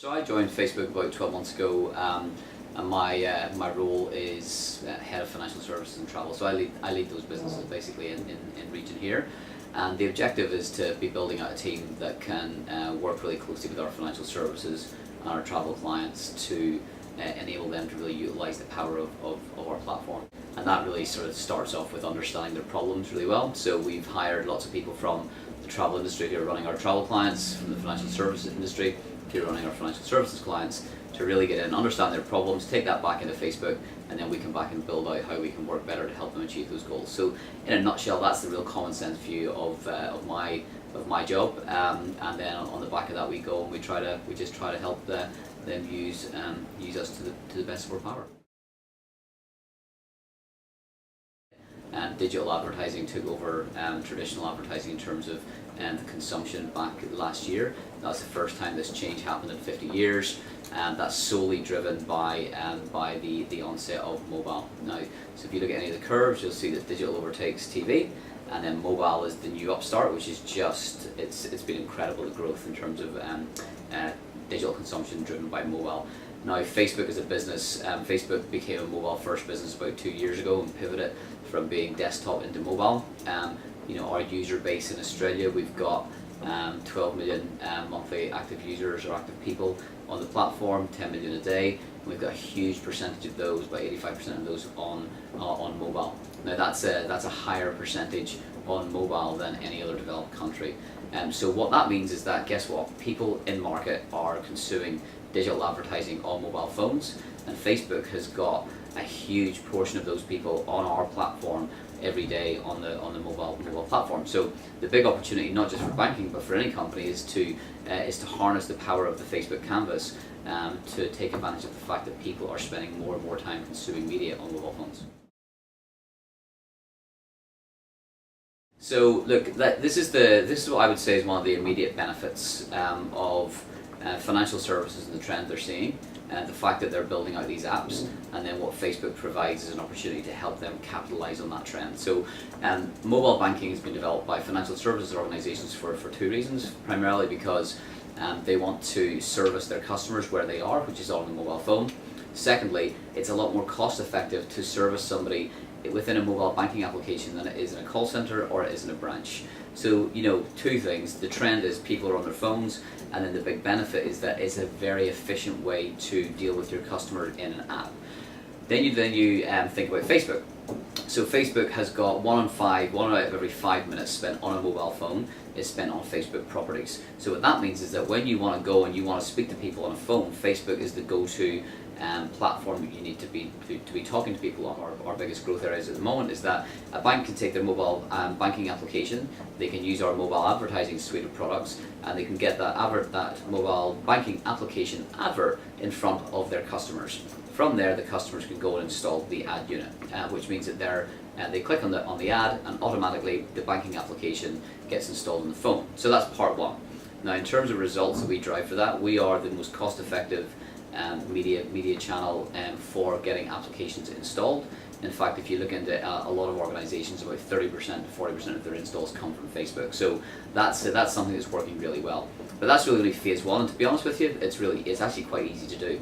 So I joined Facebook about 12 months ago, and my role is head of financial services and travel. So I lead those businesses basically in region here, and the objective is to be building out a team that can work really closely with our financial services and our travel clients to enable them to really utilize the power of our platform. And that really sort of starts off with understanding their problems really well. So we've hired lots of people from the travel industry who are running our travel clients, from the financial services industry who are running our financial services clients, to really get in, understand their problems, take that back into Facebook, and then we come back and build out how we can work better to help them achieve those goals. So in a nutshell, that's the real common sense view of my job, and then on the back of that we go and we just try to help them use us to the best of our power. Digital advertising took over traditional advertising in terms of the consumption back last year. That's the first time this change happened in 50 years, and that's solely driven by the onset of mobile. Now, so if you look at any of the curves, you'll see that digital overtakes TV, and then mobile is the new upstart, which is just, it's been incredible, the growth in terms of digital consumption driven by mobile. Now, Facebook as a business, Facebook became a mobile first business about 2 years ago and pivoted from being desktop into mobile. Our user base in Australia, we've got 12 million monthly active users or active people on the platform, 10 million a day. We've got a huge percentage of those, about 85% of those on mobile. Now that's a higher percentage on mobile than any other developed country. So what that means is that, guess what? People in market are consuming digital advertising on mobile phones, and Facebook has got a huge portion of those people on our platform every day on the mobile platform. So the big opportunity, not just for banking but for any company, is to harness the power of the Facebook canvas to take advantage of the fact that people are spending more and more time consuming media on mobile phones. So look, this is what I would say is one of the immediate benefits of financial services and the trend they're seeing, and the fact that they're building out these apps, and then what Facebook provides is an opportunity to help them capitalize on that trend. So mobile banking has been developed by financial services organizations for two reasons, primarily because they want to service their customers where they are, which is on the mobile phone. Secondly, it's a lot more cost effective to service somebody within a mobile banking application than it is in a call center or it is in a branch. So, two things. The trend is people are on their phones, and then the big benefit is that it's a very efficient way to deal with your customer in an app. Then you think about Facebook. So Facebook has got one out of every 5 minutes spent on a mobile phone is spent on Facebook properties. So what that means is that when you want to go and you want to speak to people on a phone, Facebook is the go-to platform that you need to be talking to people on. Our biggest growth areas at the moment is that a bank can take their mobile banking application, they can use our mobile advertising suite of products, and they can get that mobile banking application advert in front of their customers. From there, the customers can go and install the ad unit, which means that they click on the ad, and automatically the banking application gets installed on the phone. So that's part one. Now, in terms of results that we drive for that, we are the most cost-effective media channel for getting applications installed. In fact, if you look into a lot of organizations, about 30% to 40% of their installs come from Facebook. So that's something that's working really well. But that's really phase one, and to be honest with you, it's actually quite easy to do,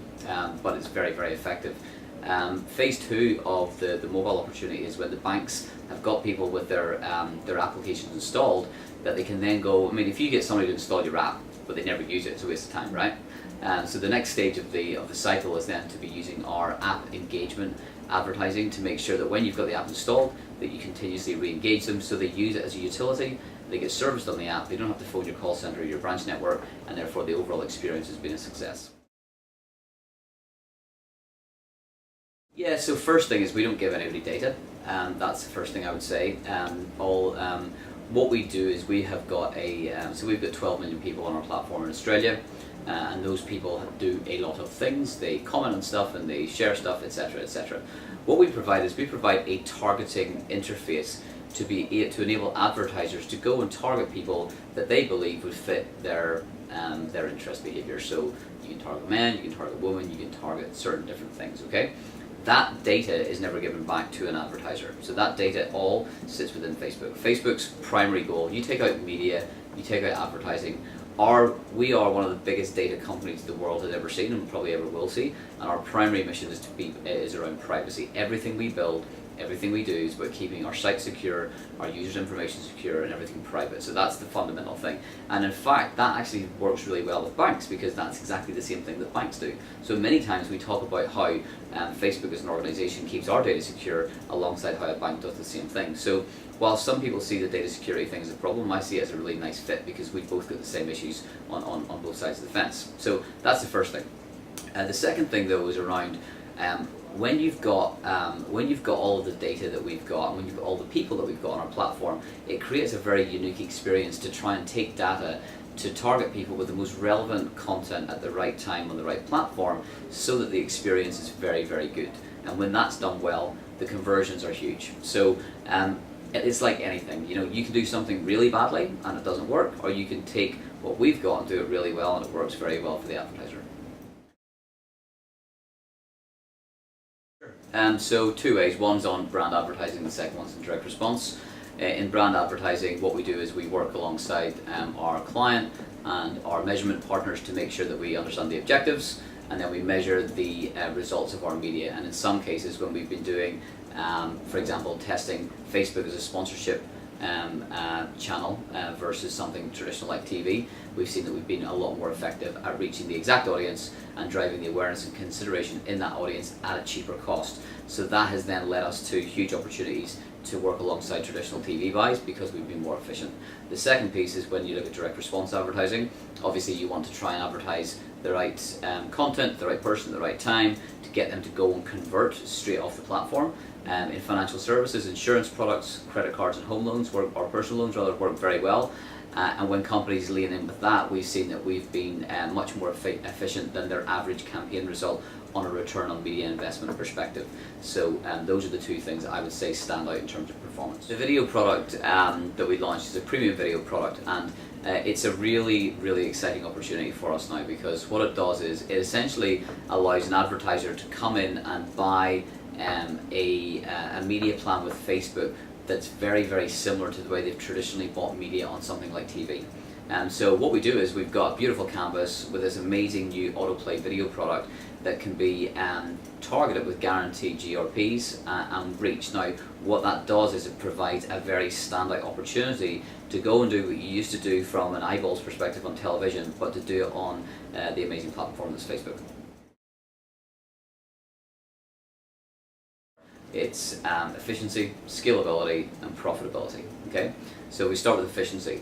but it's very, very effective. Phase two of the mobile opportunity is when the banks have got people with their applications installed, that they can then go, if you get somebody to install your app, but they never use it, it's a waste of time, right? So the next stage of the cycle is then to be using our app engagement advertising to make sure that when you've got the app installed, that you continuously re-engage them, so they use it as a utility, they get serviced on the app, they don't have to phone your call center or your branch network, and therefore the overall experience has been a success. Yeah, so first thing is we don't give anybody data. That's the first thing I would say. What we do is we have got so we've got 12 million people on our platform in Australia, and those people do a lot of things. They comment on stuff and they share stuff, etc., etc. What we provide is we provide a targeting interface to enable advertisers to go and target people that they believe would fit their interest behavior. So you can target men, you can target women, you can target certain different things. Okay. That data is never given back to an advertiser. So that data all sits within Facebook. Facebook's primary goal, you take out media, you take out advertising, we are one of the biggest data companies the world has ever seen and probably ever will see, and our primary mission is around privacy. Everything we build, everything we do is about keeping our site secure, our users' information secure, and everything private. So that's the fundamental thing. And in fact, that actually works really well with banks, because that's exactly the same thing that banks do. So many times we talk about how Facebook as an organization keeps our data secure alongside how a bank does the same thing. So while some people see the data security thing as a problem, I see it as a really nice fit, because we've both got the same issues on both sides of the fence. So that's the first thing. The second thing, though, is around when you've got all of the data that we've got, and when you've got all the people that we've got on our platform, it creates a very unique experience to try and take data to target people with the most relevant content at the right time on the right platform, so that the experience is very, very good. And when that's done well, the conversions are huge. So it's like anything, you can do something really badly and it doesn't work, or you can take what we've got and do it really well and it works very well for the advertiser. So two ways. One's on brand advertising, the second one's in direct response. In brand advertising, what we do is we work alongside our client and our measurement partners to make sure that we understand the objectives, and then we measure the results of our media. And in some cases, when we've been doing, for example, testing Facebook as a sponsorship channel versus something traditional like TV, we've seen that we've been a lot more effective at reaching the exact audience and driving the awareness and consideration in that audience at a cheaper cost. So that has then led us to huge opportunities to work alongside traditional TV buys, because we've been more efficient. The second piece is when you look at direct response advertising, obviously you want to try and advertise the right content, the right person at the right time, to get them to go and convert straight off the platform. In financial services, insurance products, credit cards and home loans, or personal loans rather, work very well. And when companies lean in with that, we've seen that we've been much more efficient than their average campaign result on a return on media investment perspective. So those are the two things that I would say stand out in terms of performance. The video product that we launched is a premium video product, and it's a really, really exciting opportunity for us now, because what it does is it essentially allows an advertiser to come in and buy a media plan with Facebook that's very, very similar to the way they've traditionally bought media on something like TV. So what we do is we've got a beautiful canvas with this amazing new autoplay video product that can be targeted with guaranteed GRPs and reach. Now, what that does is it provides a very standout opportunity to go and do what you used to do from an eyeballs perspective on television, but to do it on the amazing platform that's Facebook. It's efficiency, scalability, and profitability. Okay, so we start with efficiency.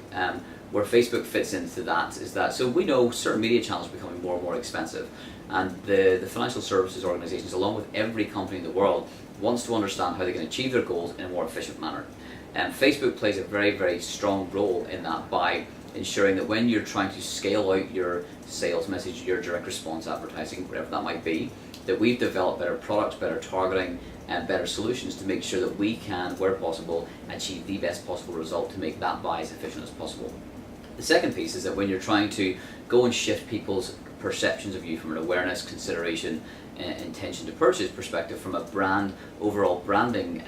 Where Facebook fits into that is that, so we know certain media channels are becoming more and more expensive, and the financial services organizations, along with every company in the world, wants to understand how they can achieve their goals in a more efficient manner. And Facebook plays a very, very strong role in that by ensuring that when you're trying to scale out your sales message, your direct response advertising, whatever that might be, that we've developed better products, better targeting, and better solutions to make sure that we can, where possible, achieve the best possible result to make that buy as efficient as possible. The second piece is that when you're trying to go and shift people's perceptions of you from an awareness, consideration, intention to purchase perspective, from a brand, overall branding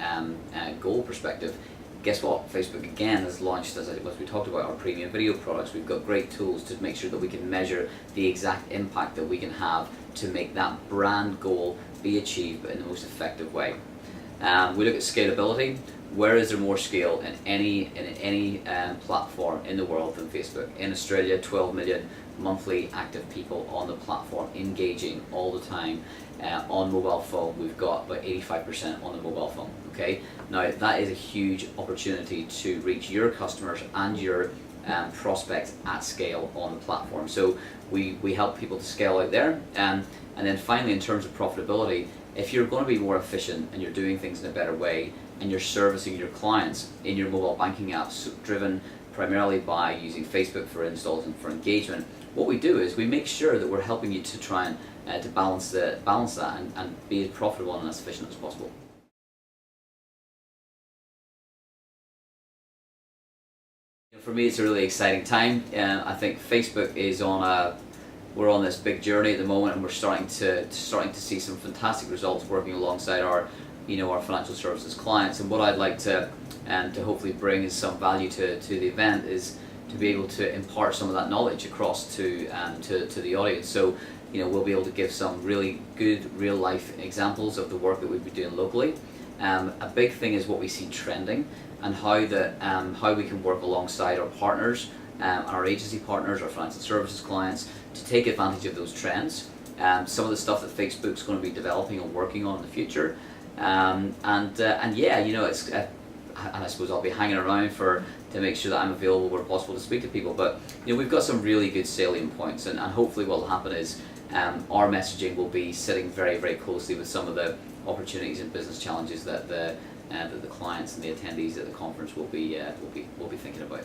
goal perspective, guess what? Facebook again has launched, as we talked about, our premium video products. We've got great tools to make sure that we can measure the exact impact that we can have to make that brand goal be achieved in the most effective way. We look at scalability. Where is there more scale in any platform in the world than Facebook? In Australia, 12 million monthly active people on the platform, engaging all the time. On mobile phone, we've got about 85% on the mobile phone. Okay, now that is a huge opportunity to reach your customers and your prospects at scale on the platform. So we help people to scale out there. And then finally, in terms of profitability, if you're going to be more efficient and you're doing things in a better way, and you're servicing your clients in your mobile banking apps driven primarily by using Facebook for installs and for engagement, what we do is we make sure that we're helping you to try and to balance that and be as profitable and as efficient as possible. For me, it's a really exciting time. I think Facebook is we're on this big journey at the moment, and we're starting to see some fantastic results working alongside our financial services clients. And what I'd like to hopefully bring is some value to the event is to be able to impart some of that knowledge across to the audience. So, we'll be able to give some really good real life examples of the work that we've been doing locally. A big thing is what we see trending, and how we can work alongside our partners, our agency partners, our financial services clients, to take advantage of those trends. Some of the stuff that Facebook's going to be developing and working on in the future, and yeah, it's and I suppose I'll be hanging around to make sure that I'm available where possible to speak to people. But we've got some really good salient points, and hopefully what will happen is our messaging will be sitting very, very closely with some of the opportunities and business challenges that the clients and the attendees at the conference will be thinking about.